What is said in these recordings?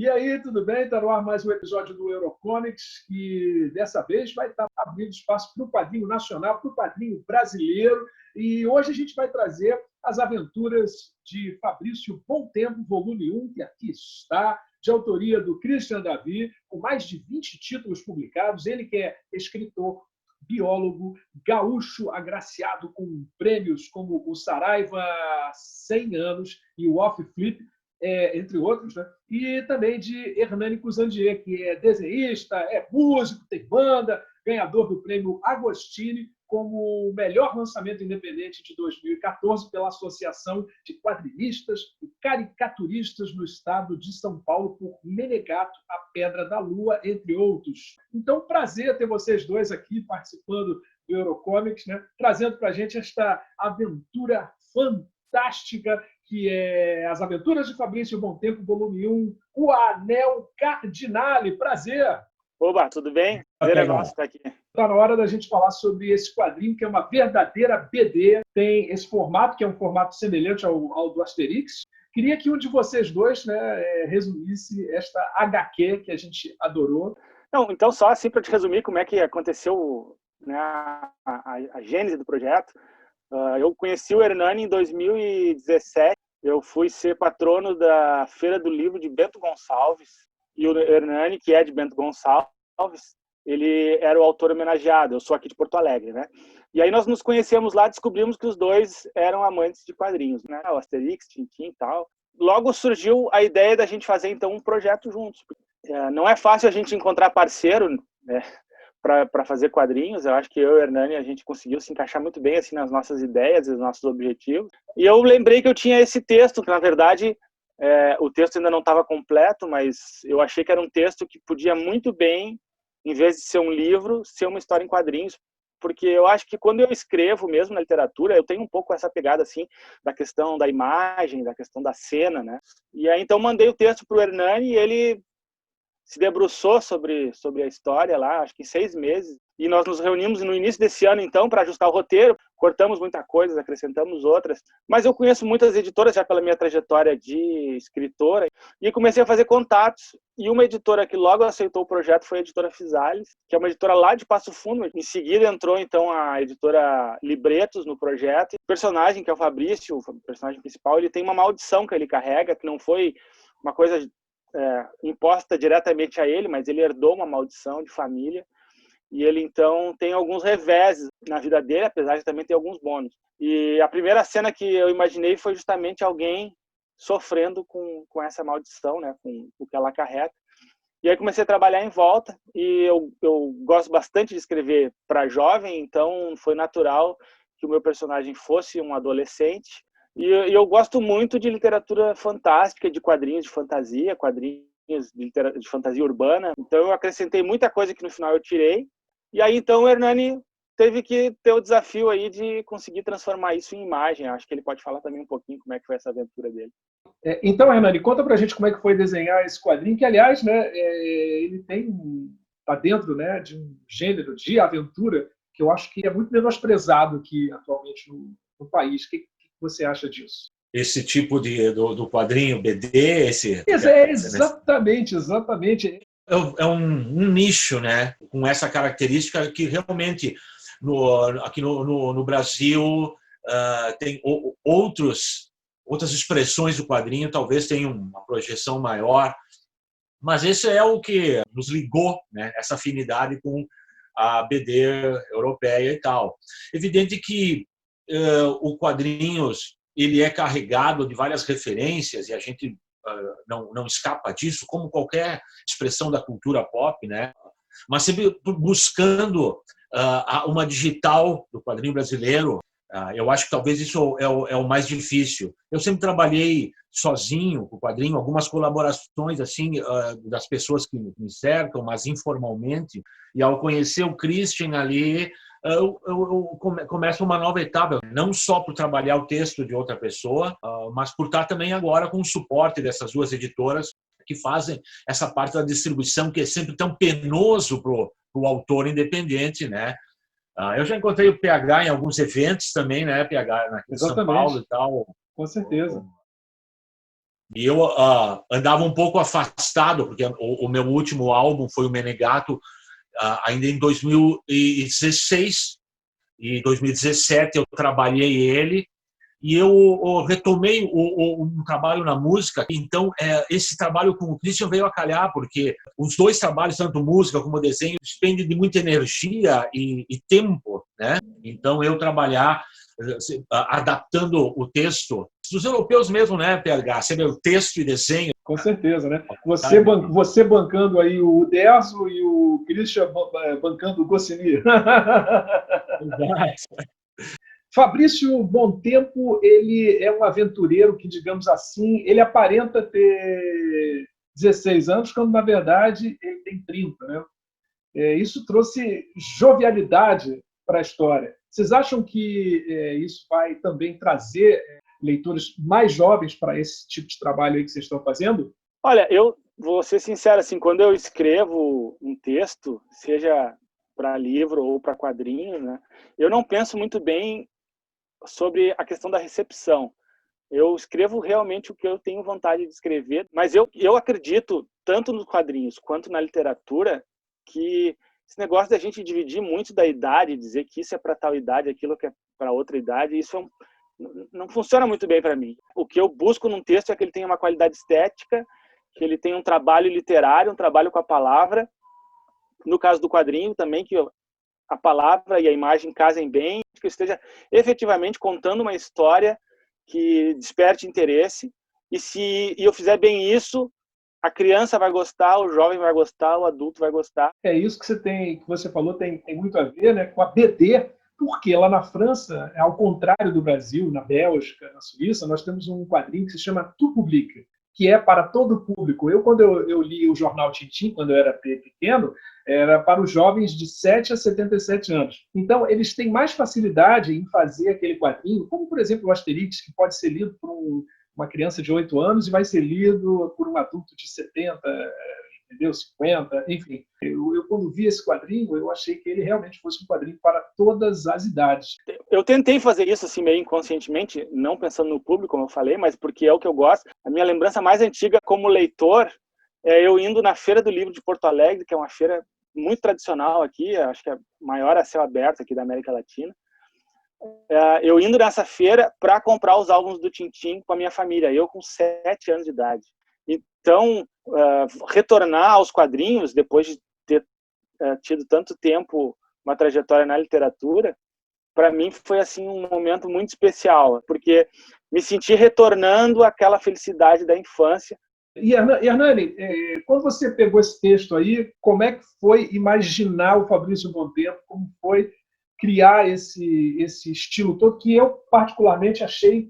E aí, tudo bem? Está no ar mais um episódio do Eurocomics, que dessa vez vai estar abrindo espaço para o quadrinho nacional, para o quadrinho brasileiro. E hoje a gente vai trazer as aventuras de Fabrício Bom Tempo, volume 1, que aqui está, de autoria do Christian Davi, com mais de 20 títulos publicados. Ele que é escritor, biólogo, gaúcho, agraciado com prêmios como o Saraiva 100 anos e o Off Flip, entre outros, né? E também de Hernani Cuzandier, que é desenhista, é músico, tem banda, ganhador do prêmio Agostini como o melhor lançamento independente de 2014 pela Associação de Quadrinistas e Caricaturistas no estado de São Paulo por Menegato, a Pedra da Lua, entre outros. Então, prazer ter vocês dois aqui participando do Eurocomics, né? Trazendo para a gente esta aventura fantástica que é As Aventuras de Fabrício Bom Tempo, volume 1, O Anel Cardinale. Prazer! Oba, tudo bem? Prazer é nosso estar aqui. Está na hora da gente falar sobre esse quadrinho, que é uma verdadeira BD. Tem esse formato, que é um formato semelhante ao do Asterix. Queria que um de vocês dois, né, resumisse esta HQ que a gente adorou. Não, então, só assim para te resumir como é que aconteceu, né, a gênese do projeto. Eu conheci o Hernani em 2017. Eu fui ser patrono da Feira do Livro de Bento Gonçalves. E o Hernani, que é de Bento Gonçalves, ele era o autor homenageado. Eu sou aqui de Porto Alegre, né? E aí nós nos conhecemos lá, descobrimos que os dois eram amantes de quadrinhos, né? O Asterix, Tintin e tal. Logo surgiu a ideia da gente fazer, então, um projeto juntos. Não é fácil a gente encontrar parceiro, né, para fazer quadrinhos. Eu acho que eu e o Hernani, a gente conseguiu se encaixar muito bem assim nas nossas ideias e nos nossos objetivos. E eu lembrei que eu tinha esse texto, que na verdade o texto ainda não estava completo, mas eu achei que era um texto que podia muito bem, em vez de ser um livro, ser uma história em quadrinhos, porque eu acho que quando eu escrevo mesmo na literatura, eu tenho um pouco essa pegada assim da questão da imagem, da questão da cena, né? E aí então mandei o texto para o Hernani e ele se debruçou sobre a história lá, acho que em 6 meses. E nós nos reunimos no início desse ano, então, para ajustar o roteiro. Cortamos muita coisa, acrescentamos outras. Mas eu conheço muitas editoras já pela minha trajetória de escritora. E comecei a fazer contatos. E uma editora que logo aceitou o projeto foi a editora Fisales, que é uma editora lá de Passo Fundo. Em seguida entrou, então, a editora Libretos no projeto. O personagem, que é o Fabrício, o personagem principal, ele tem uma maldição que ele carrega, que não foi uma coisa imposta diretamente a ele, mas ele herdou uma maldição de família e ele então tem alguns reveses na vida dele, apesar de também ter alguns bônus. E a primeira cena que eu imaginei foi justamente alguém sofrendo com essa maldição, né, com o que ela acarreta. E aí comecei a trabalhar em volta e eu gosto bastante de escrever para jovem, então foi natural que o meu personagem fosse um adolescente. E eu gosto muito de literatura fantástica, de quadrinhos de fantasia, quadrinhos de fantasia urbana. Então eu acrescentei muita coisa que no final eu tirei. E aí então o Hernani teve que ter o desafio aí de conseguir transformar isso em imagem. Acho que ele pode falar também um pouquinho como é que foi essa aventura dele. Então, Hernani, conta pra gente como é que foi desenhar esse quadrinho, que aliás, né, ele tá dentro, né, de um gênero de aventura que eu acho que é muito menosprezado aqui atualmente no país. O que você acha disso? Esse tipo do quadrinho BD, exatamente. É um nicho, né, com essa característica que realmente aqui no Brasil tem outras expressões do quadrinho, talvez tenham uma projeção maior, mas esse é o que nos ligou, né, essa afinidade com a BD europeia e tal. Evidente que o quadrinhos ele é carregado de várias referências e a gente não escapa disso, como qualquer expressão da cultura pop, né? Mas sempre buscando uma digital do quadrinho brasileiro. Eu acho que talvez isso é o mais difícil. Eu sempre trabalhei sozinho com o quadrinho, algumas colaborações assim das pessoas que me cercam, mas informalmente. E ao conhecer o Christian ali, eu começo uma nova etapa, não só por trabalhar o texto de outra pessoa, mas por estar também agora com o suporte dessas duas editoras que fazem essa parte da distribuição, que é sempre tão penoso para o autor independente, né? Eu já encontrei o PH em alguns eventos também, né? PH aqui em São Paulo e tal. Com certeza. E eu andava um pouco afastado, porque o meu último álbum foi o Menegato ainda em 2016, e 2017 eu trabalhei ele, e eu retomei um trabalho na música. Então, esse trabalho com o Christian veio a calhar, porque os dois trabalhos, tanto música como desenho, dependem de muita energia e tempo, né? Então, eu trabalhar adaptando o texto dos europeus mesmo, né, PH? Sempre o texto e desenho. Com certeza, né? Você bancando aí o Derzo e o Christian bancando o Goscinny. Fabrício Bontempo, ele é um aventureiro que, digamos assim, ele aparenta ter 16 anos, quando, na verdade, ele tem 30, né? Isso trouxe jovialidade para a história. Vocês acham que isso vai também trazer leitores mais jovens para esse tipo de trabalho aí que vocês estão fazendo? Olha, eu vou ser sincero, assim, quando eu escrevo um texto, seja para livro ou para quadrinhos, né, eu não penso muito bem sobre a questão da recepção. Eu escrevo realmente o que eu tenho vontade de escrever, mas eu acredito, tanto nos quadrinhos quanto na literatura, que esse negócio da gente dividir muito da idade, dizer que isso é para tal idade, aquilo que é para outra idade, isso não funciona muito bem para mim. O que eu busco num texto é que ele tenha uma qualidade estética, que ele tenha um trabalho literário, um trabalho com a palavra. No caso do quadrinho também, que a palavra e a imagem casem bem, que eu esteja efetivamente contando uma história que desperte interesse. E se eu fizer bem isso, a criança vai gostar, o jovem vai gostar, o adulto vai gostar. É isso que você falou, tem muito a ver, né, com a BD, porque lá na França, ao contrário do Brasil, na Bélgica, na Suíça, nós temos um quadrinho que se chama Tout Public, que é para todo o público. Quando eu li o jornal Tintin, quando eu era pequeno, era para os jovens de 7 a 77 anos. Então, eles têm mais facilidade em fazer aquele quadrinho, como, por exemplo, o Asterix, que pode ser lido por uma criança de 8 anos e vai ser lido por um adulto de 70, entendeu? 50, enfim. Eu quando vi esse quadrinho, eu achei que ele realmente fosse um quadrinho para todas as idades. Eu tentei fazer isso assim meio inconscientemente, não pensando no público, como eu falei, mas porque é o que eu gosto. A minha lembrança mais antiga como leitor é eu indo na Feira do Livro de Porto Alegre, que é uma feira muito tradicional aqui, acho que é a maior a céu aberto aqui da América Latina. Eu indo nessa feira para comprar os álbuns do Tintin com a minha família, eu com 7 anos de idade. Então, retornar aos quadrinhos, depois de ter tido tanto tempo uma trajetória na literatura, para mim foi assim um momento muito especial, porque me senti retornando àquela felicidade da infância. E, Hernani, quando você pegou esse texto aí, como é que foi imaginar o Fabrício Bontempo, como foi criar esse estilo todo, que eu particularmente achei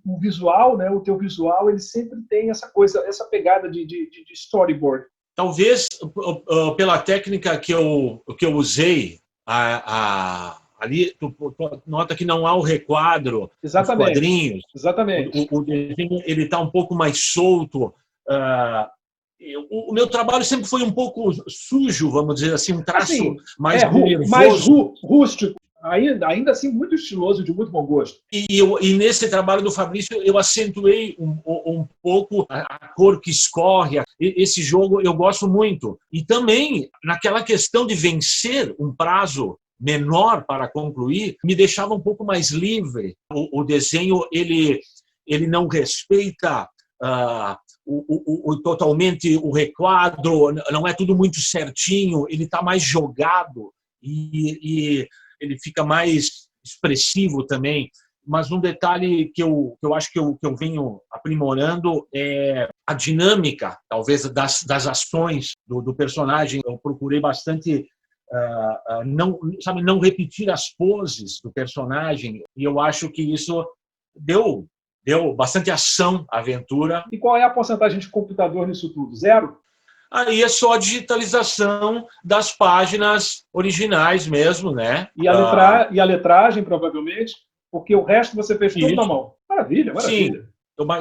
o visual, né, o teu visual, ele sempre tem essa coisa, essa pegada de storyboard. Talvez pela técnica que eu usei, ali tu nota que não há o requadro dos quadrinhos. Exatamente. O desenho ele está um pouco mais solto. O meu trabalho sempre foi um pouco sujo, vamos dizer assim, um traço assim, mais nervoso. Mais rústico. Ainda assim, muito estiloso, de muito bom gosto. E nesse trabalho do Fabrício, eu acentuei um pouco a cor que escorre. Esse jogo eu gosto muito. E também, naquela questão de vencer um prazo menor para concluir, me deixava um pouco mais livre. O desenho, ele não respeita totalmente o requadro, não é tudo muito certinho, ele está mais jogado e ele fica mais expressivo também. Mas um detalhe que eu acho que eu venho aprimorando é a dinâmica, talvez, das ações do personagem. Eu procurei bastante não repetir as poses do personagem, e eu acho que isso deu bastante ação à aventura. E qual é a porcentagem de computador nisso tudo? 0? Aí é só a digitalização das páginas originais mesmo, né? E a letragem, provavelmente, porque o resto você fez tudo na mão. Maravilha. Sim.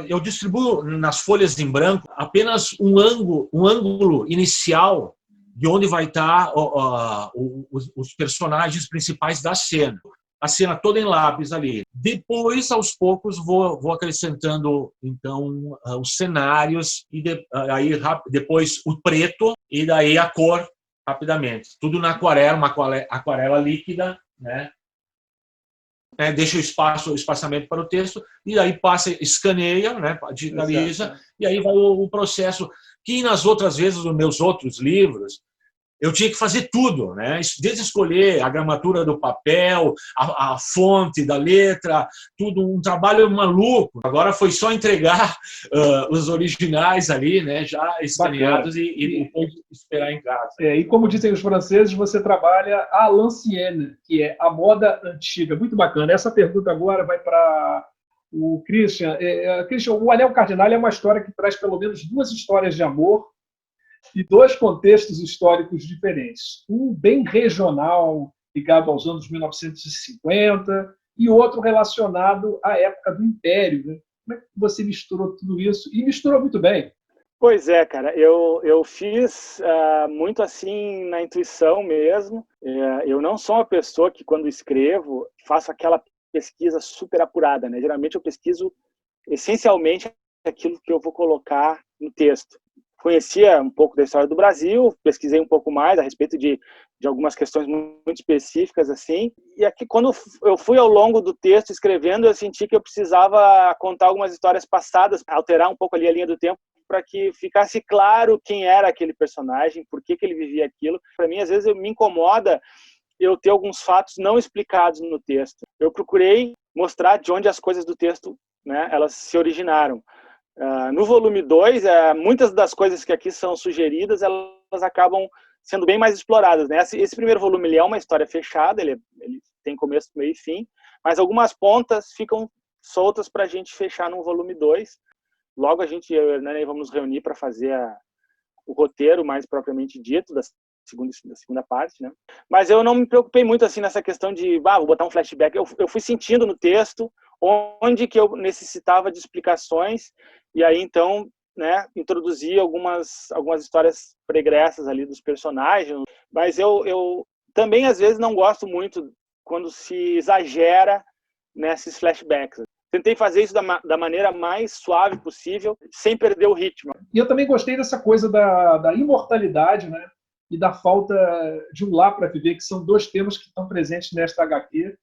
Eu distribuo nas folhas em branco apenas um ângulo inicial de onde vai estar os personagens principais da cena. a cena toda em lápis ali. Depois, aos poucos, vou acrescentando, então, os cenários, e aí depois o preto, e daí a cor, rapidamente. Tudo na aquarela, uma aquarela líquida, né? Deixa o espaçamento para o texto, e aí escaneia, né? Digitaliza, exato. E aí vai o processo, que nas outras vezes, nos meus outros livros, eu tinha que fazer tudo, né? Desde escolher a gramatura do papel, a fonte da letra, tudo, um trabalho maluco. Agora foi só entregar os originais ali, né? Já escaneados e depois esperar em casa. E como dizem os franceses, você trabalha à l'ancienne, que é a moda antiga. Muito bacana. Essa pergunta agora vai para o Christian. Christian, o Anel Cardinal é uma história que traz pelo menos 2 histórias de amor e 2 contextos históricos diferentes. Um bem regional, ligado aos anos 1950, e outro relacionado à época do Império. Né? Como é que você misturou tudo isso? E misturou muito bem. Pois é, cara. Eu fiz muito assim na intuição mesmo. Eu não sou uma pessoa que, quando escrevo, faço aquela pesquisa super apurada, né? Geralmente eu pesquiso essencialmente aquilo que eu vou colocar no texto. Conhecia um pouco da história do Brasil, pesquisei um pouco mais a respeito de algumas questões muito específicas, assim. E aqui, quando eu fui ao longo do texto escrevendo, eu senti que eu precisava contar algumas histórias passadas, alterar um pouco ali a linha do tempo, para que ficasse claro quem era aquele personagem, por que ele vivia aquilo. Para mim, às vezes, me incomoda eu ter alguns fatos não explicados no texto. Eu procurei mostrar de onde as coisas do texto, né, elas se originaram. No volume 2, muitas das coisas que aqui são sugeridas, elas acabam sendo bem mais exploradas, né? Esse primeiro volume ele é uma história fechada, ele tem começo, meio e fim, mas algumas pontas ficam soltas para a gente fechar no volume 2. Logo eu e o Hernani vamos nos reunir para fazer o roteiro mais propriamente dito da segunda parte, né? Mas eu não me preocupei muito assim nessa questão de vou botar um flashback. Eu fui sentindo no texto onde que eu necessitava de explicações, e aí então, né, introduzi algumas histórias pregressas ali dos personagens. Mas eu também às vezes não gosto muito quando se exagera nesses flashbacks. Tentei fazer isso da maneira mais suave possível, sem perder o ritmo. E eu também gostei dessa coisa da imortalidade, né? E da falta de um lar para viver, que são 2 temas que estão presentes nesta HQ.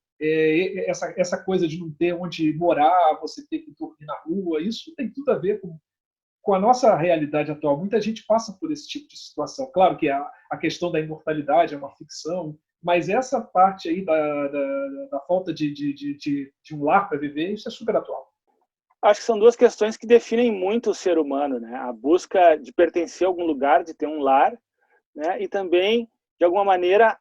Essa coisa de não ter onde morar, você ter que dormir na rua, isso tem tudo a ver com a nossa realidade atual. Muita gente passa por esse tipo de situação. Claro que a questão da imortalidade é uma ficção, mas essa parte aí da falta de um lar para viver, isso é super atual. Acho que são 2 questões que definem muito o ser humano, né? A busca de pertencer a algum lugar, de ter um lar, né? E também, de alguma maneira,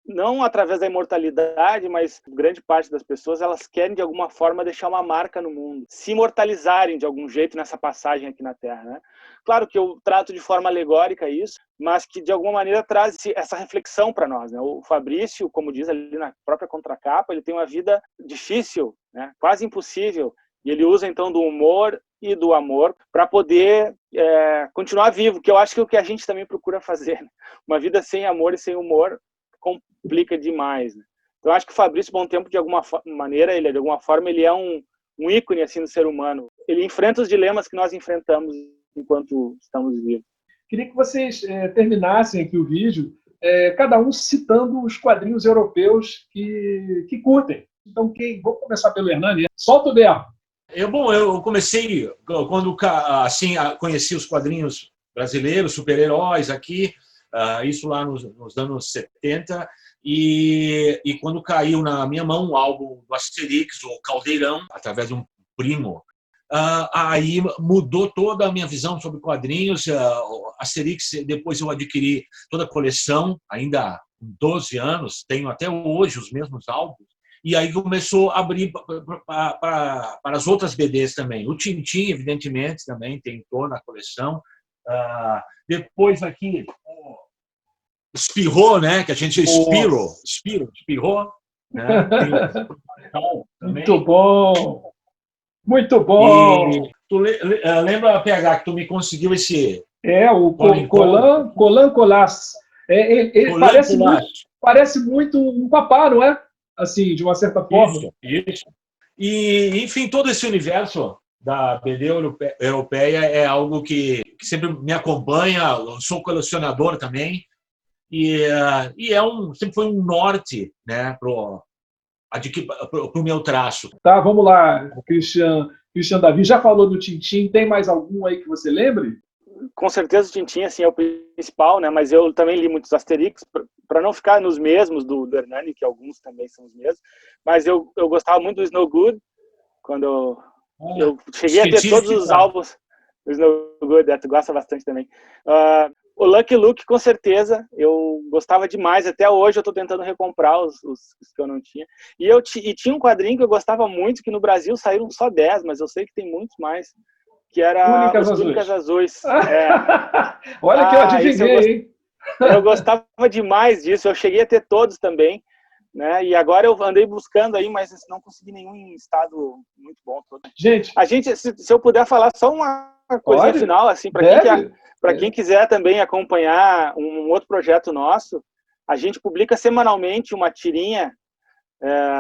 não através da imortalidade, mas grande parte das pessoas, elas querem de alguma forma deixar uma marca no mundo, se imortalizarem de algum jeito nessa passagem aqui na Terra, né? Claro que eu trato de forma alegórica isso, mas que de alguma maneira traz essa reflexão para nós, né? O Fabrício, como diz ali na própria contracapa, ele tem uma vida difícil, né? Quase impossível, e ele usa então do humor e do amor para poder continuar vivo, que eu acho que é o que a gente também procura fazer, né? Uma vida sem amor e sem humor complica demais, né? Então, eu acho que o Fabrício Bom Tempo, de alguma maneira, de alguma forma, ele é um ícone assim do ser humano. Ele enfrenta os dilemas que nós enfrentamos enquanto estamos vivos. Queria que vocês terminassem aqui o vídeo, cada um citando os quadrinhos europeus que curtem. Então, vou começar pelo Hernani. Solta o verbo. Eu comecei quando assim conheci os quadrinhos brasileiros, super-heróis aqui, isso lá nos anos 70, e quando caiu na minha mão o álbum do Asterix, o Caldeirão, através de um primo, aí mudou toda a minha visão sobre quadrinhos. Asterix, depois eu adquiri toda a coleção, ainda com 12 anos, tenho até hoje os mesmos álbuns, e aí começou a abrir para as outras BDs também. O Tintin, evidentemente, também entrou na coleção. Depois aqui, Spirou, né? Que a gente Spirou, né? Muito bom! Muito bom! E tu lembra, PH, que tu me conseguiu esse... o Colan Colas. Ele parece muito um papá, não é? assim, de uma certa forma. Isso. E, enfim, todo esse universo da BD europeia é algo que sempre me acompanha. Eu sou colecionador também. E sempre foi um norte, né, para o meu traço. Tá, vamos lá, Christian Davi. Já falou do Tintin, tem mais algum aí que você lembre? Com certeza o Tintin assim, é o principal, né? Mas eu também li muitos Asterix, para não ficar nos mesmos do Hernani, que alguns também são os mesmos. Mas eu gostava muito do Snow Good, quando eu cheguei a ter todos os álbuns do Snow Good, tu gosta bastante também. O Lucky Luke, com certeza, eu gostava demais. Até hoje eu estou tentando recomprar os que eu não tinha. E tinha um quadrinho que eu gostava muito, que no Brasil saíram só 10, mas eu sei que tem muitos mais, que era os Túnicas Azuis. Olha que eu adivinhei, hein? Eu gostava demais disso, eu cheguei a ter todos também, né? E agora eu andei buscando aí, mas não consegui nenhum em estado muito bom. Gente, se eu puder falar só uma coisinha final, assim, para quem quiser também acompanhar um outro projeto nosso, a gente publica semanalmente uma tirinha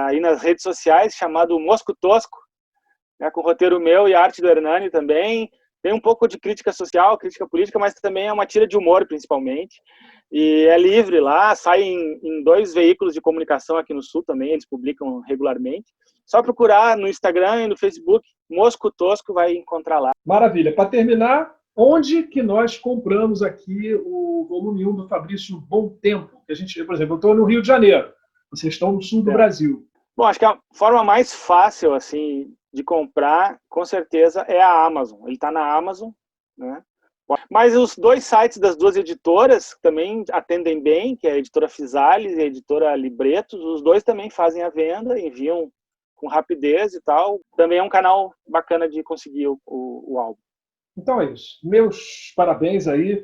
aí nas redes sociais chamado Mosco Tosco, né, com roteiro meu e arte do Hernani também. Tem um pouco de crítica social, crítica política, mas também é uma tira de humor, principalmente. E é livre lá, sai em 2 veículos de comunicação aqui no Sul também, eles publicam regularmente. Só procurar no Instagram e no Facebook, Mosco Tosco, vai encontrar lá. Maravilha. Para terminar, onde que nós compramos aqui o volume 1 do Fabrício Bom Tempo? Que a gente, por exemplo, eu estou no Rio de Janeiro, vocês estão no sul do Brasil. Bom, acho que a forma mais fácil assim de comprar, com certeza, é a Amazon. Ele está na Amazon, né? Mas os 2 sites das 2 editoras também atendem bem, que é a editora Fisales e a editora Libretos. Os 2 também fazem a venda, enviam com rapidez e tal. Também é um canal bacana de conseguir o álbum. Então é isso. Meus parabéns aí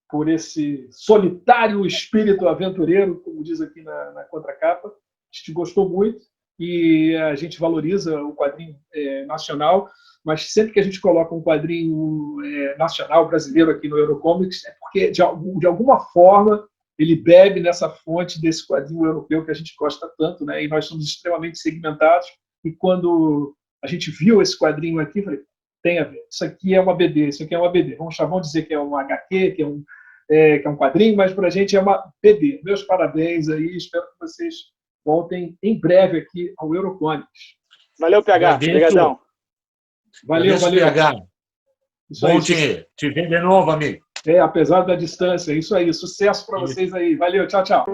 por esse solitário espírito aventureiro, como diz aqui na contracapa. A gente gostou muito e a gente valoriza o quadrinho nacional, mas sempre que a gente coloca um quadrinho nacional, brasileiro aqui no Eurocomics, é porque, de alguma forma, ele bebe nessa fonte desse quadrinho europeu que a gente gosta tanto, né? E nós somos extremamente segmentados. E quando a gente viu esse quadrinho aqui, eu falei, tem a ver. Isso aqui é uma BD, isso aqui é uma BD. Vamos dizer que é um HQ, que é um quadrinho, mas para a gente é uma BD. Meus parabéns aí, espero que vocês voltem em breve aqui ao Eurocomics. Valeu, PH. Obrigadão. Valeu. PH. Bom te ver de novo, amigo. Apesar da distância. Isso aí. Sucesso para vocês aí. Valeu. Tchau, tchau.